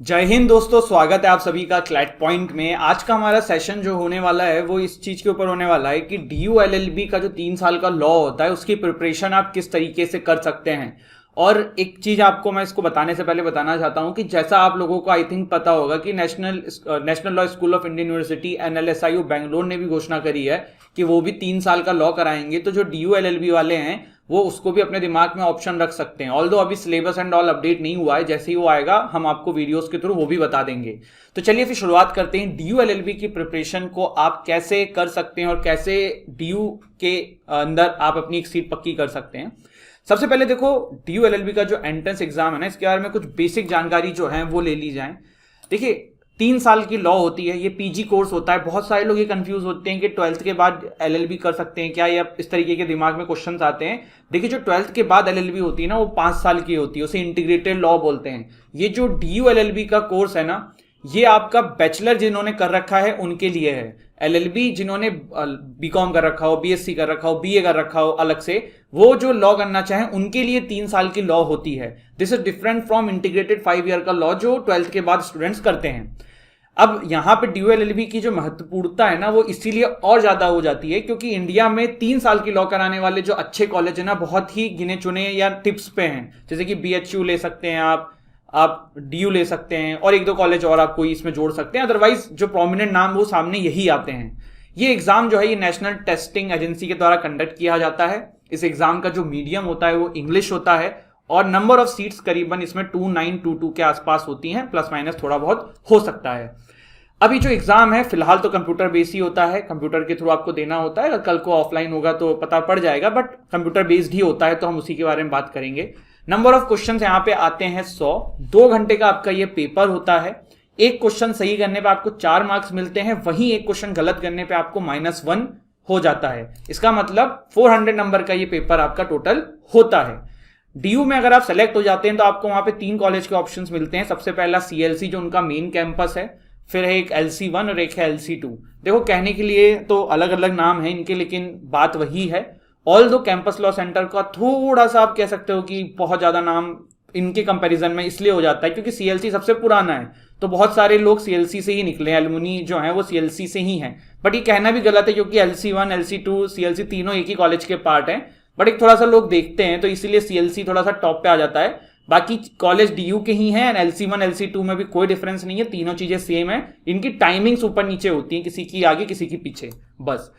जय हिंद दोस्तों, स्वागत है आप सभी का क्लैट पॉइंट में। आज का हमारा सेशन जो होने वाला है वो इस चीज के ऊपर होने वाला है कि DU LLB का जो 3 साल का लॉ होता है उसकी प्रिपरेशन आप किस तरीके से कर सकते हैं। और एक चीज आपको मैं इसको बताने से पहले बताना चाहता हूं कि जैसा आप लोगों को आई थिंक पता होगा कि national law school of Indian university NLSIU Bangalore ने भी घोषणा करी है कि वो भी 3 साल का लॉ कराएंगे। तो जो DU LLB वाले हैं वो उसको भी अपने दिमाग में ऑप्शन रख सकते हैं। ऑल्दो अभी सिलेबस एंड ऑल अपडेट नहीं हुआ है, जैसे ही वो आएगा हम आपको वीडियोस के थ्रू वो भी बता देंगे। तो चलिए फिर शुरुआत करते हैं। DU LLB की प्रिपरेशन को आप कैसे कर सकते हैं और कैसे DU के अंदर आप अपनी एक सीट पक्की कर सकते हैं। सबसे पहले देखो, DU LLB का जो एंट्रेंस एग्जाम है ना, इसके बारे में कुछ बेसिक जानकारी जो है वो ले ली जाए। देखिए 3 साल की लॉ होती है, ये PG कोर्स होता है। बहुत सारे लोग ये कंफ्यूज होते हैं कि 12th के बाद LLB कर सकते हैं क्या, या इस तरीके के दिमाग में क्वेश्चंस आते हैं। देखिए जो 12th के बाद LLB होती है ना, वो 5 साल की होती है, उसे इंटीग्रेटेड लॉ बोलते हैं। ये जो DU LLB का कोर्स है ना, ये आपका बैचलर जिन्होंने कर रखा है उनके लिए है। LLB जिन्होंने BCom कर रखा हो, BSc कर रखा हो, BA कर रखा हो अलग से, वो जो लॉ करना चाहें उनके लिए 3 साल की लॉ होती है। This is different from integrated 5 year का लॉ जो 12th के बाद स्टूडेंट्स करते हैं। अब यहां पे DU LLB की जो महत्वपूर्णता है ना, वो इसीलिए और ज्यादा हो जाती है क्योंकि इंडिया में 3 साल की लॉ कराने वाले जो अच्छे कॉलेज है ना, बहुत ही गिने चुने या टिप्स पे हैं। जैसे कि BHU ले सकते हैं आप DU ले सकते हैं, और 1-2 कॉलेज और आप कोई इसमें जोड़ सकते हैं। अदरवाइज जो प्रोमिनेंट नाम वो सामने यही आते हैं। ये एग्जाम जो है ये नेशनल टेस्टिंग एजेंसी के द्वारा कंडक्ट किया जाता है। इस एग्जाम का जो मीडियम होता है वो इंग्लिश होता है, और नंबर ऑफ सीट्स करीबन इसमें 2922 के आसपास होती हैं, प्लस माइनस थोड़ा बहुत हो सकता है। अभी जो एग्जाम है फिलहाल तो कंप्यूटर बेस्ड ही होता है, कंप्यूटर के थ्रू आपको देना होता है। अगर कल को ऑफलाइन होगा तो पता पड़ जाएगा, बट कंप्यूटर बेस्ड ही होता है, तो हम उसी के बारे में बात करेंगे। नंबर ऑफ क्वेश्चंस यहाँ पे आते हैं 100। 2 घंटे का आपका ये पेपर होता है। एक क्वेश्चन सही करने पे आपको 4 मार्क्स मिलते हैं, वहीं एक क्वेश्चन गलत करने पे आपको -1 हो जाता है। इसका मतलब 400 नंबर का ये पेपर आपका टोटल होता है। DU में अगर आप सेलेक्ट हो जाते हैं तो आपको वहां पे 3 कॉलेज के ऑप्शंस मिलते हैं। सबसे पहला CLC जो उनका मेन कैंपस है, फिर है एक LC1 और एक है LC2। देखो कहने के लिए तो अलग अलग नाम है इनके, लेकिन बात वही है। ऑल दो कैंपस लॉ सेंटर का थोड़ा सा आप कह सकते हो कि बहुत ज्यादा नाम इनके कंपैरिजन में इसलिए हो जाता है क्योंकि CLC सबसे पुराना है, तो बहुत सारे लोग CLC से ही निकले, एलुमनी जो है वो CLC से ही हैं। बट ये कहना भी गलत है क्योंकि LC1, LC2, CLC तीनों एक ही कॉलेज के पार्ट हैं, बट एक थोड़ा सा लोग देखते हैं तो इसीलिए CLC थोड़ा सा टॉप पे आ जाता है। बाकी कॉलेज DU के ही हैं, LC1 LC2 में भी कोई डिफरेंस नहीं है, तीनों चीजें सेम है। इनकी टाइमिंग्स ऊपर नीचे होती हैं, किसी की आगे किसी की पीछे, बस।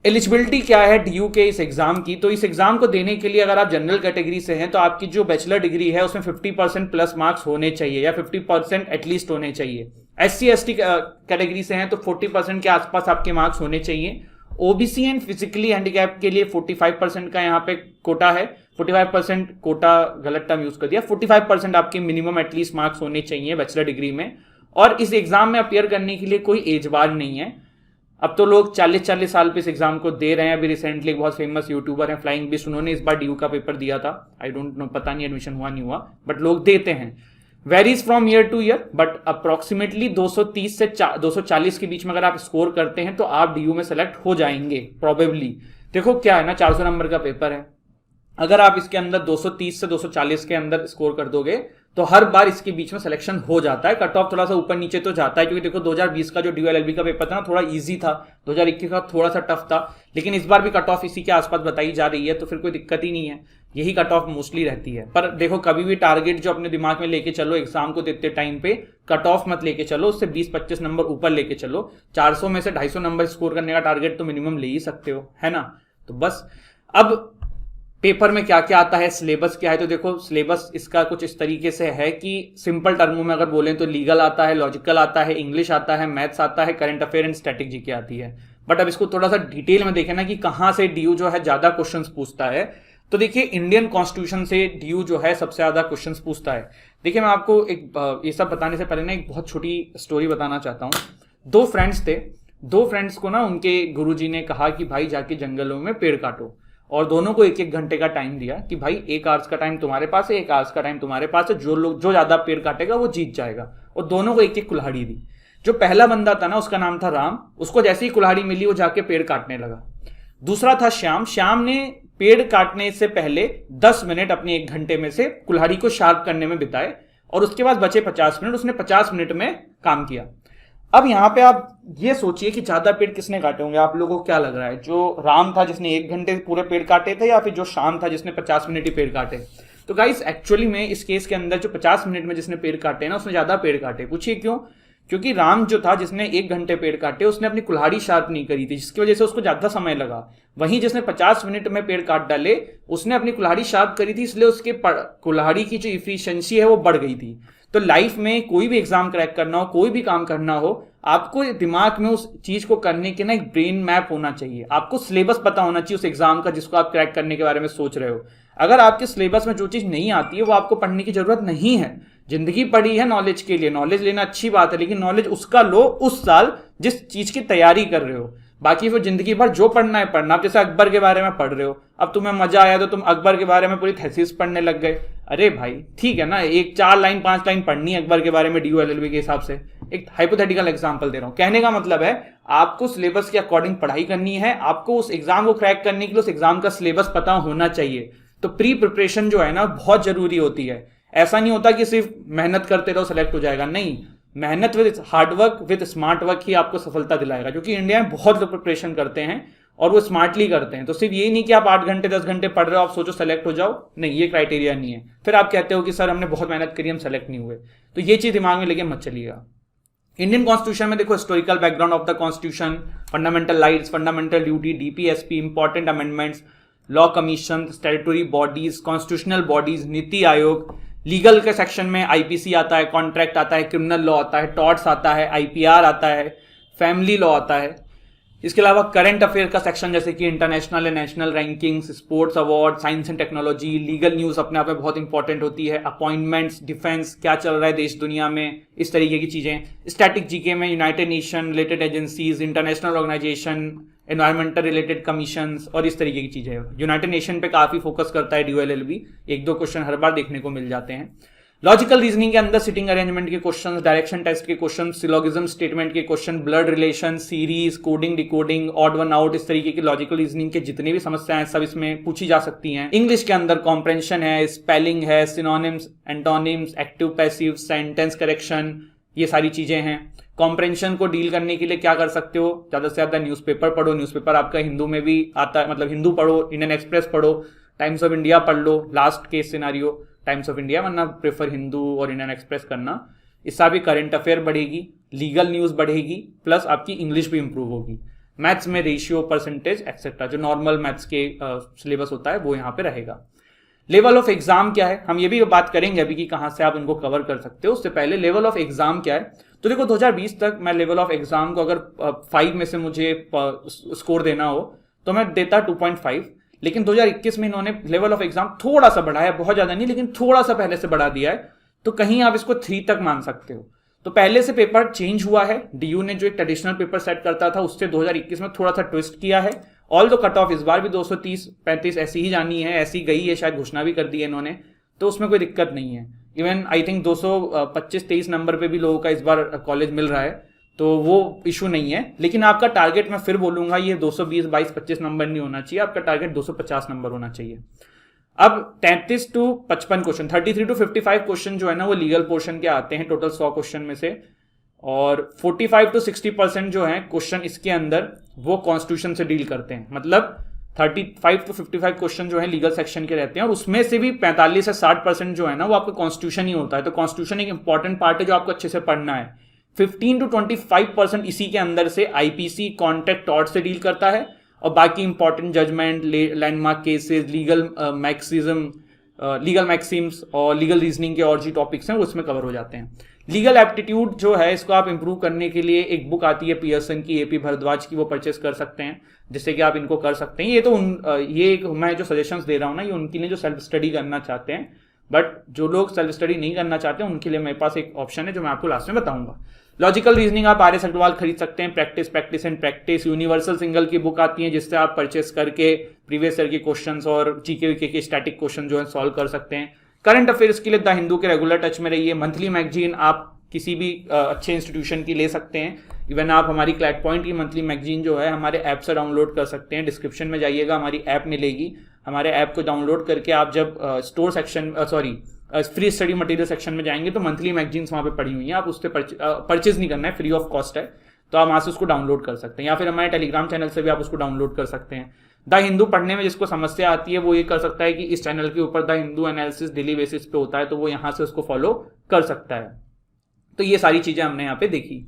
एलिजिबिलिटी क्या है DU के इस एग्जाम की, तो इस एग्जाम को देने के लिए अगर आप जनरल कैटेगरी से हैं तो आपकी जो बैचलर डिग्री है उसमें 50% प्लस मार्क्स होने चाहिए, या 50% एटलीस्ट होने चाहिए। SC ST कैटेगरी से हैं तो 40% के आसपास आपके मार्क्स होने चाहिए। OBC एंड फिजिकली हैंडीकैप के लिए 45% का यहाँ पे कोटा है। 45% कोटा गलत टर्म यूज कर दिया, 45% आपके मिनिमम एटलीस्ट मार्क्स होने चाहिए बैचलर डिग्री में। और इस एग्जाम में अपियर करने के लिए कोई एज बार नहीं है। अब तो लोग 40-40 साल पे इस एग्जाम को दे रहे हैं। अभी रिसेंटली बहुत फेमस यूट्यूबर हैं फ्लाइंग बिस्ट, उन्होंने इस बार DU का पेपर दिया था। आई डोंट नो, पता नहीं एडमिशन हुआ नहीं हुआ, बट लोग देते हैं। Varies from year two year, but approximately 230 से 240 के बीच में अगर आप स्कोर करते हैं तो आप DU में सेलेक्ट हो जाएंगे प्रोबेबली। देखो क्या है ना, 400 नंबर का पेपर है, अगर आप इसके अंदर 230 से 240 के अंदर स्कोर कर दोगे तो हर बार इसके बीच में सिलेक्शन हो जाता है। कट ऑफ थोड़ा सा ऊपर नीचे तो जाता है क्योंकि देखो 2020 का जो DU LLB का पेपर था ना थोड़ा इजी था, 2021 का थोड़ा सा टफ था, लेकिन इस बार भी कट ऑफ इसी के आसपास बताई जा रही है, तो फिर कोई दिक्कत ही नहीं है। यही कट ऑफ मोस्टली रहती है। पर देखो कभी भी टारगेट जो अपने दिमाग में लेके चलो एग्जाम को देते टाइम पे, कट ऑफ मत लेके चलो, उससे 20-25 नंबर ऊपर लेके चलो। 400 में से 250 नंबर स्कोर करने का टारगेट तो मिनिमम ले ही सकते हो, है ना। तो बस अब पेपर में क्या क्या आता है, सिलेबस क्या है, तो देखो सिलेबस इसका कुछ इस तरीके से है कि सिंपल टर्मों में अगर बोलें तो लीगल आता है, लॉजिकल आता है, इंग्लिश आता है, मैथ्स आता है, current affair and static GK आती है। बट अब इसको थोड़ा सा डिटेल में देखें ना कि कहां से DU जो है ज्यादा क्वेश्चंस पूछता है, तो देखिए इंडियन कॉन्स्टिट्यूशन से DU जो है सबसे ज्यादा क्वेश्चंस पूछता है। देखिए मैं आपको एक ये सब बताने से पहले ना एक बहुत छोटी स्टोरी बताना चाहता हूँ। 2 फ्रेंड्स थे, 2 फ्रेंड्स को ना उनके गुरुजी ने कहा कि भाई जाके जंगलों में पेड़ काटो, और दोनों को 1-1 घंटे का टाइम दिया कि भाई 1 आवर्स का टाइम तुम्हारे पास है, 1 आवर्स का टाइम तुम्हारे पास है, जो ज्यादा पेड़ काटेगा वो जीत जाएगा। और दोनों को 1-1 कुल्हाड़ी दी। जो पहला बंदा था ना उसका नाम था राम, उसको जैसे ही कुल्हाड़ी मिली वो जाके पेड़ काटने लगा। दूसरा था श्याम, श्याम ने पेड़ काटने से पहले 10 मिनट अपने 1 घंटे में से कुल्हाड़ी को शार्प करने में बिताए, और उसके बाद बचे 50 मिनट, उसने 50 मिनट में काम किया। अब यहाँ पे आप ये सोचिए कि ज्यादा पेड़ किसने काटे होंगे, आप लोगों को क्या लग रहा है? जो राम था जिसने 1 घंटे पूरे पेड़ काटे थे, या फिर जो शाम था जिसने 50 मिनट ही पेड़ काटे? तो गाइस एक्चुअली में इस केस के अंदर जो 50 मिनट में जिसने पेड़ काटे ना, उसने ज्यादा पेड़ काटे। पूछिए क्यों? क्योंकि राम जो था जिसने 1 घंटे पेड़ काटे, उसने अपनी कुल्हाड़ी शार्प नहीं करी थी, जिसकी वजह से उसको ज्यादा समय लगा। वहीं जिसने 50 मिनट में पेड़ काट डाले, उसने अपनी कुल्हाड़ी शार्प करी थी, इसलिए उसके कुल्हाड़ी की जो इफिशियंसी है वो बढ़ गई थी। तो लाइफ में कोई भी एग्जाम क्रैक करना हो, कोई भी काम करना हो, आपको दिमाग में उस चीज को करने के ना एक ब्रेन मैप होना चाहिए। आपको सिलेबस पता होना चाहिए उस एग्जाम का जिसको आप क्रैक करने के बारे में सोच रहे हो। अगर आपके सिलेबस में जो चीज नहीं आती है वो आपको पढ़ने की जरूरत नहीं है। जिंदगी पढ़ी है नॉलेज के लिए, नॉलेज लेना अच्छी बात है, लेकिन नॉलेज उसका लो उस साल जिस चीज की तैयारी कर रहे हो। बाकी वो जिंदगी भर जो पढ़ना है पढ़ना। आप जैसे अकबर के बारे में पढ़ रहे हो, अब तुम्हें मजा आया तो तुम अकबर के बारे में पूरी थीसिस पढ़ने लग गए। अरे भाई ठीक है ना, एक 4 लाइन 5 लाइन पढ़नी है अकबर के बारे में DU LLB के हिसाब से। एक हाइपोथेटिकल एग्जांपल दे रहा हूं। कहने का मतलब है आपको सिलेबस के अकॉर्डिंग पढ़ाई करनी है। आपको उस एग्जाम को क्रैक करने के लिए उस एग्जाम का सिलेबस पता होना चाहिए। तो प्री प्रिपरेशन जो है ना बहुत जरूरी होती है। ऐसा नहीं होता कि सिर्फ मेहनत करते रहो सेलेक्ट हो जाएगा, नहीं। मेहनत with hard work with smart work ही आपको सफलता दिलाएगा। क्योंकि इंडिया में बहुत लोग प्रिपरेशन करते हैं और वो स्मार्टली करते हैं। तो सिर्फ ये नहीं कि आप 8 घंटे 10 घंटे पढ़ रहे हो, आप सोचो सेलेक्ट हो जाओ, नहीं, ये क्राइटेरिया नहीं है। फिर आप कहते हो कि सर हमने बहुत मेहनत करी, हम सेलेक्ट नहीं हुए। तो ये चीज दिमाग में लेके मत चलिएगा। इंडियन कॉन्स्टिट्यूशन में देखो historical background of the constitution, fundamental rights, fundamental duty, DPSP, important amendments, law commission, statutory bodies, constitutional bodies, NITI Aayog. Legal के सेक्शन में IPC आता है, कॉन्ट्रैक्ट आता है, क्रिमिनल लॉ आता है, टॉर्ट्स आता है, IPR आता है, फैमिली लॉ आता है। इसके अलावा करंट अफेयर का सेक्शन जैसे कि international and national rankings, sports award, science and technology, legal news अपने आप में बहुत इंपॉर्टेंट होती है, अपॉइंटमेंट्स, डिफेंस, क्या चल रहा है देश दुनिया में, इस तरीके की चीजें। स्टैटिक GK में United Nation related agencies, international organisation, environmental related commissions और इस तरीके की चीजें। यूनाइटेड नेशन पे काफी फोकस करता है DU LLB, 1-2 क्वेश्चन हर बार देखने को मिल जाते हैं। लॉजिकल रीजनिंग के अंदर सिटिंग अरेंजमेंट के क्वेश्चन, डायरेक्शन टेस्ट के क्वेश्चन, सिलोगिज्म स्टेटमेंट के question, blood relation, series, coding, decoding, odd one out, इस तरीके की लॉजिकल रीजनिंग के जितनी भी समस्याएं सब इसमें पूछी जा सकती हैं। इंग्लिश के अंदर कॉम्प्रेंशन है, स्पेलिंग है, synonyms, antonyms, active passive, sentence correction, ये सारी चीजें हैं। कॉम्प्रेंशन को डील करने के लिए क्या कर सकते हो, ज्यादा से ज्यादा न्यूज़पेपर पढ़ो। न्यूज़पेपर आपका हिंदू में भी आता है, मतलब हिंदू पढ़ो, इंडियन एक्सप्रेस पढ़ो, टाइम्स ऑफ इंडिया पढ़ लो, last case scenario Times of India, वरना प्रेफर हिंदू और इंडियन एक्सप्रेस करना। इससे आपकी करंट अफेयर बढ़ेगी, लीगल न्यूज बढ़ेगी, प्लस आपकी इंग्लिश भी इंप्रूव होगी। मैथ्स में रेशियो, परसेंटेज एक्सेट्रा, जो नॉर्मल मैथ्स के सिलेबस होता है वो यहाँ पे रहेगा। लेवल ऑफ एग्जाम क्या है, हम ये भी बात करेंगे अभी कि कहाँ से आप इनको कवर कर सकते हो। उससे पहले लेवल ऑफ एग्जाम क्या है, तो देखो 2020 तक मैं लेवल ऑफ एग्जाम को अगर 5 में से मुझे स्कोर देना हो तो मैं देता 2.5, लेकिन 2021 में इन्होंने लेवल ऑफ एग्जाम थोड़ा सा बढ़ाया, बहुत ज्यादा नहीं लेकिन थोड़ा सा पहले से बढ़ा दिया है, तो कहीं आप इसको 3 तक मान सकते हो। तो पहले से पेपर चेंज हुआ है, DU ने जो एक ट्रेडिशनल पेपर सेट करता था उससे 2021 में थोड़ा सा ट्विस्ट किया है। ऑल दो कट ऑफ इस बार भी 230-35 ऐसी ही जानी है, ऐसी गई है, शायद घोषणा भी कर दी है इन्होंने, तो उसमें कोई दिक्कत नहीं है। इवन आई थिंक 225-23 नंबर पे भी लोगों का इस बार कॉलेज मिल रहा है, तो वो इशू नहीं है। लेकिन आपका टारगेट मैं फिर बोलूंगा ये 220, 22, 25 नंबर नहीं होना चाहिए, आपका टारगेट 250 नंबर होना चाहिए। अब 33 to 55 क्वेश्चन, 33 to 55 क्वेश्चन जो है ना वो लीगल पोर्शन के आते हैं टोटल 100 क्वेश्चन में से, और 45 to 60% जो है क्वेश्चन इसके अंदर वो कॉन्स्टिट्यूशन से डील करते हैं। मतलब 35 to 55 क्वेश्चन जो है लीगल सेक्शन के रहते हैं, और उसमें से भी 45 से 60% जो है ना वो आपका कॉन्स्टिट्यूशन ही होता है। तो कॉन्स्टिट्यूशन एक इंपॉर्टेंट पार्ट है जो आपको अच्छे से पढ़ना है। 15 to 25% इसी के अंदर से IPC, कॉन्ट्रैक्ट, टॉर्ट से डील करता है, और बाकी important judgment, landmark cases, legal maxims और लीगल रीजनिंग के और जी टॉपिक्स हैं वो इसमें कवर हो जाते हैं। लीगल एप्टीट्यूड जो है इसको आप इंप्रूव करने के लिए एक बुक आती है पियर्सन की, AP भारद्वाज की, वो परचेस कर सकते हैं, जिससे कि आप इनको कर सकते हैं। ये मैं जो सजेशंस दे रहा हूँ ना ये उनके लिए जो सेल्फ स्टडी करना चाहते हैं, बट जो लोग सेल्फ स्टडी नहीं करना चाहते हैं उनके लिए मेरे पास एक ऑप्शन है जो मैं आपको लास्ट में बताऊंगा। लॉजिकल रीजनिंग आप RS अग्रवाल खरीद सकते हैं, practice and practice. Universal single की बुक आती है जिससे आप परचेस करके प्रीवियस ईयर के क्वेश्चंस और GK के स्टैटिक क्वेश्चन जो है सॉल्व कर सकते हैं। करंट अफेयर्स के लिए द हिंदू के रेगुलर टच में रहिए। मंथली मैगजीन आप किसी भी अच्छे इंस्टीट्यूशन की ले सकते हैं। इवन आप हमारी क्लैट पॉइंट की मंथली मैगजीन जो है हमारे ऐप से डाउनलोड कर सकते हैं। डिस्क्रिप्शन में जाइएगा, हमारी ऐप मिलेगी। हमारे ऐप को डाउनलोड करके आप जब फ्री स्टडी मटेरियल सेक्शन में जाएंगे तो मंथली मैगजीन्स वहाँ पे पड़ी हुई हैं, आप उससे परचेज नहीं करना है, फ्री ऑफ कॉस्ट है, तो आप वहाँ से उसको डाउनलोड कर सकते हैं, या फिर हमारे टेलीग्राम चैनल से भी आप उसको डाउनलोड कर सकते हैं। द हिंदू पढ़ने में जिसको समस्या आती है वो ये कर सकता है कि इस चैनल के ऊपर the Hindu analysis daily basis पे होता है, तो वो यहाँ से उसको फॉलो कर सकता है। तो ये सारी चीजें हमने यहाँ पे देखी।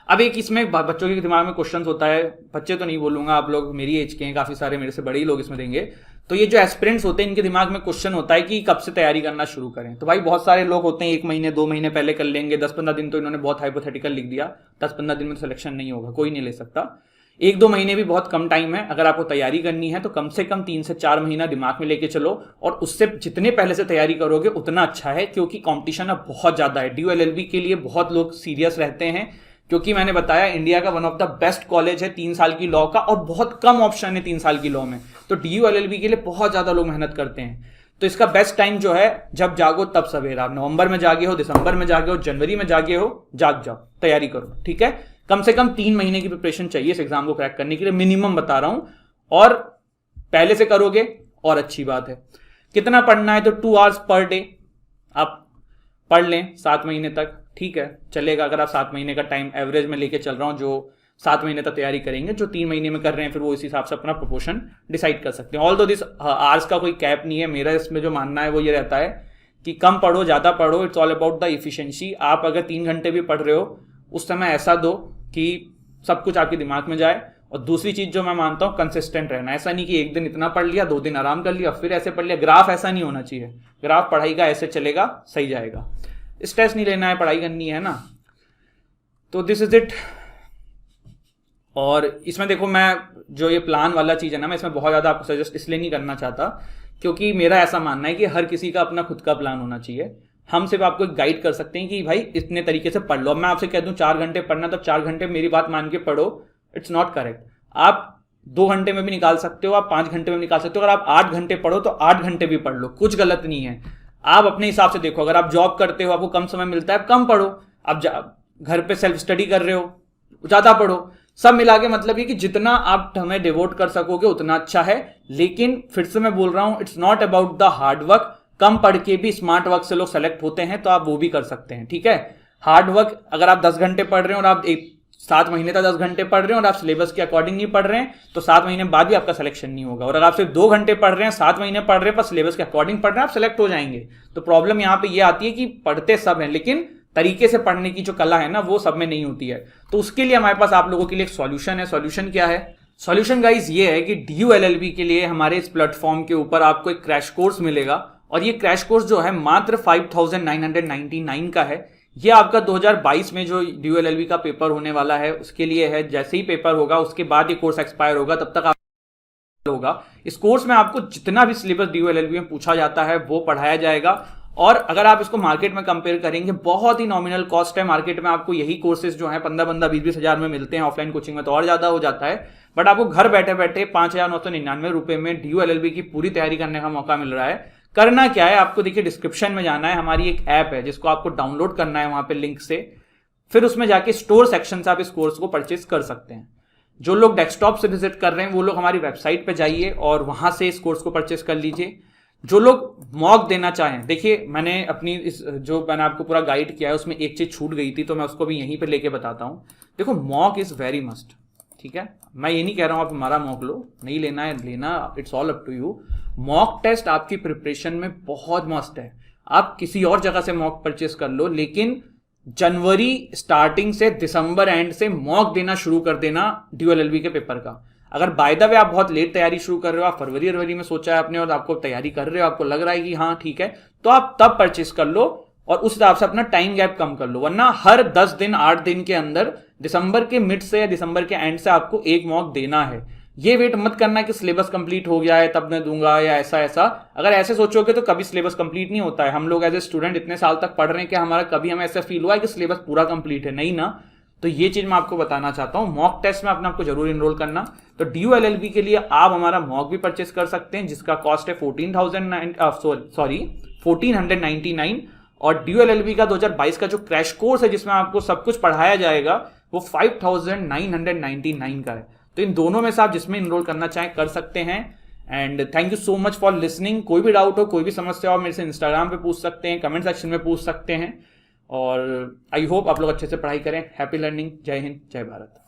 अब एक इसमें बच्चों के दिमाग में क्वेश्चन होता है, बच्चे तो नहीं बोलूंगा, आप लोग मेरी एज के हैं, काफी सारे मेरे से बड़े ही लोग इसमें देंगे, तो ये जो एस्पिरेंट्स होते हैं इनके दिमाग में क्वेश्चन होता है कि कब से तैयारी करना शुरू करें। तो भाई बहुत सारे लोग होते हैं 1 महीने 2 महीने पहले कर लेंगे, 10-15 दिन तो इन्होंने बहुत हाइपोथेटिकल लिख दिया, 10-15 दिन में तो सिलेक्शन नहीं होगा, कोई नहीं ले सकता। 1-2 महीने भी बहुत कम टाइम है। अगर आपको तैयारी करनी है तो कम से कम 3 से 4 महीना दिमाग में लेके चलो, और उससे जितने पहले से तैयारी करोगे उतना अच्छा है, क्योंकि कंपटीशन अब बहुत ज्यादा है। DU LLB के लिए बहुत लोग सीरियस रहते हैं, क्योंकि मैंने बताया इंडिया का one of the best college है 3 साल की लॉ का, और बहुत कम ऑप्शन है 3 साल की लॉ में, तो DU LLB के लिए बहुत ज्यादा लोग मेहनत करते हैं। तो इसका बेस्ट टाइम जो है, जब जागो तब सवेरा। आप नवंबर में जागे हो, दिसंबर में जागे हो, जनवरी में जागे हो, जाग जाओ, तैयारी करो, ठीक है। कम से कम 3 महीने की प्रिपरेशन चाहिए इस एग्जाम को क्रैक करने के लिए, मिनिमम बता रहा हूं, और पहले से करोगे और अच्छी बात है। कितना पढ़ना है तो 2 आवर्स पर डे आप पढ़ लें 7 महीने तक, ठीक है, चलेगा। अगर आप 7 महीने का टाइम एवरेज में लेके चल रहा हूं, जो 7 महीने तक तैयारी करेंगे, जो 3 महीने में कर रहे हैं फिर वो इस हिसाब से अपना प्रोपोर्शन डिसाइड कर सकते हैं। ऑल दो दिस आवर्स का कोई कैप नहीं है, मेरा इसमें जो मानना है वो ये रहता है कि कम पढ़ो ज्यादा पढ़ो, it's all about the efficiency. आप अगर 3 घंटे भी पढ़ रहे हो, उस समय ऐसा दो कि सब कुछ आपके दिमाग में जाए। और दूसरी चीज जो मैं मानता हूं, कंसिस्टेंट रहना। ऐसा नहीं कि एक दिन इतना पढ़ लिया, 2 दिन आराम कर लिया, फिर ऐसे पढ़ लिया। ग्राफ ऐसा नहीं होना चाहिए, ग्राफ पढ़ाई का ऐसे चलेगा, सही जाएगा। स्ट्रेस नहीं लेना है, पढ़ाई करनी है ना। तो दिस इज इट। और इसमें देखो, मैं जो ये प्लान वाला चीज है ना, मैं इसमें बहुत ज्यादा आपको सजेस्ट इसलिए नहीं करना चाहता, क्योंकि मेरा ऐसा मानना है कि हर किसी का अपना खुद का प्लान होना चाहिए। हम सिर्फ आपको एक गाइड कर सकते हैं कि भाई इतने तरीके से पढ़ लो। अब मैं आपसे कह दूं 4 घंटे पढ़ना, तो 4 घंटे मेरी बात मान के पढ़ो, इट्स नॉट करेक्ट। आप 2 घंटे में भी निकाल सकते हो, आप 5 घंटे में निकाल सकते हो। अगर आप 8 घंटे पढ़ो तो 8 घंटे भी पढ़ लो, कुछ गलत नहीं है। आप अपने हिसाब से देखो, अगर आप जॉब करते हो, आपको कम समय मिलता है, आप कम पढ़ो। आप घर पे सेल्फ स्टडी कर रहे हो, ज्यादा पढ़ो। सब मिला के मतलब ये कि जितना आप हमें डिवोट कर सकोगे उतना अच्छा है। लेकिन फिर से मैं बोल रहा हूं, it's not about the hard work. कम पढ़ के भी स्मार्ट वर्क से लोग सेलेक्ट होते हैं, तो आप वो भी कर सकते हैं, ठीक है। हार्ड वर्क, अगर आप 10 घंटे पढ़ रहे हैं और आप 7 महीने तक 10 घंटे पढ़ रहे हैं और आप सिलेबस के अकॉर्डिंग नहीं पढ़ रहे हैं, तो 7 महीने बाद भी आपका सिलेक्शन नहीं होगा। और अगर आप सिर्फ 2 घंटे पढ़ रहे हैं, 7 महीने पढ़ रहे हैं, पर सिलेबस के अकॉर्डिंग पढ़ रहे हैं, आप सिलेक्ट हो जाएंगे। तो प्रॉब्लम यहाँ पे ये आती है कि पढ़ते सब हैं, लेकिन तरीके से पढ़ने की जो कला है ना, वो सब में नहीं होती है। तो उसके लिए हमारे पास आप लोगों के लिए एक सॉल्यूशन है। सॉल्यूशन क्या है? सॉल्यूशन गाइस ये है कि DU LLB के लिए हमारे इस प्लेटफॉर्म के ऊपर आपको एक क्रैश कोर्स मिलेगा, और ये क्रैश कोर्स जो है मात्र 5999 का है। ये आपका 2022 में जो DU LLB का पेपर होने वाला है उसके लिए है। जैसे ही पेपर होगा उसके बाद ये कोर्स एक्सपायर होगा, तब तक आप होगा। इस कोर्स में आपको जितना भी सिलेबस DU LLB में पूछा जाता है वो पढ़ाया जाएगा। और अगर आप इसको मार्केट में कंपेयर करेंगे, बहुत ही नॉमिनल कॉस्ट है। मार्केट में आपको यही कोर्सेज जो है 15-15, 20-20 हजार में मिलते हैं। ऑफलाइन कोचिंग में तो और ज्यादा हो जाता है, बट आपको घर बैठे बैठे 5,999 रुपए में DU LLB की पूरी तैयारी करने का मौका मिल रहा है। करना क्या है, आपको देखिए डिस्क्रिप्शन में जाना है, हमारी एक ऐप है जिसको आपको डाउनलोड करना है वहां पे लिंक से। फिर उसमें जाके स्टोर सेक्शन से आप इस कोर्स को परचेज कर सकते हैं। जो लोग डेस्कटॉप से विजिट कर रहे हैं वो लोग हमारी वेबसाइट पे जाइए और वहां से इस कोर्स को परचेज कर लीजिए। जो लोग मॉक देना चाहें, देखिए मैंने अपनी जो मैंने आपको पूरा गाइड किया है उसमें एक चीज छूट गई थी, तो मैं उसको भी यहीं पे लेके बताता हूं। देखो, मॉक इज वेरी मस्ट, ठीक है। मैं ये नहीं कह रहा हूं आप हमारा मॉक लो, नहीं लेना है लेना, it's all up to you. Mock test आपकी प्रिपरेशन में बहुत मस्ट है। आप किसी और जगह से मॉक परचेस कर लो, लेकिन जनवरी स्टार्टिंग से दिसंबर एंड से मॉक देना शुरू कर देना DU LLB के पेपर का। अगर बाय द वे आप बहुत लेट तैयारी शुरू कर रहे हो, आप फरवरी में सोचा है आपने और आपको तैयारी कर रहे हो, आपको लग रहा है कि हाँ ठीक है, तो आप तब परचेस कर लो और उस हिसाब से अपना टाइम गैप कम कर लो। वरना हर 10 दिन 8 दिन के अंदर दिसंबर के मिड से या दिसंबर के एंड से आपको एक मॉक देना है। ये वेट मत करना कि सिलेबस कंप्लीट हो गया है तब मैं दूंगा या ऐसा। अगर ऐसे सोचोगे तो कभी सिलेबस कंप्लीट नहीं होता है। हम लोग एज ए स्टूडेंट इतने साल तक पढ़ रहे हैं कि हमारा कभी हमें ऐसा फील हुआ है कि सिलेबस पूरा कंप्लीट है, नहीं ना। तो ये चीज मैं आपको बताना चाहता हूं। मॉक टेस्ट में अपने आपको जरूर इनरोल करना। तो DU LLB के लिए आप हमारा मॉक भी परचेस कर सकते हैं, जिसका कॉस्ट है 1499 और DU LLB का 2022 का जो क्रैश कोर्स है जिसमें आपको सब कुछ पढ़ाया जाएगा वो 5999 का है। तो इन दोनों में से आप जिसमें इनरोल करना चाहें कर सकते हैं। And thank you so much for listening. कोई भी डाउट हो, कोई भी समस्या हो, मेरे से इंस्टाग्राम पे पूछ सकते हैं, कमेंट सेक्शन में पूछ सकते हैं। और आई होप आप लोग अच्छे से पढ़ाई करें। Happy learning. जय हिंद, जय भारत।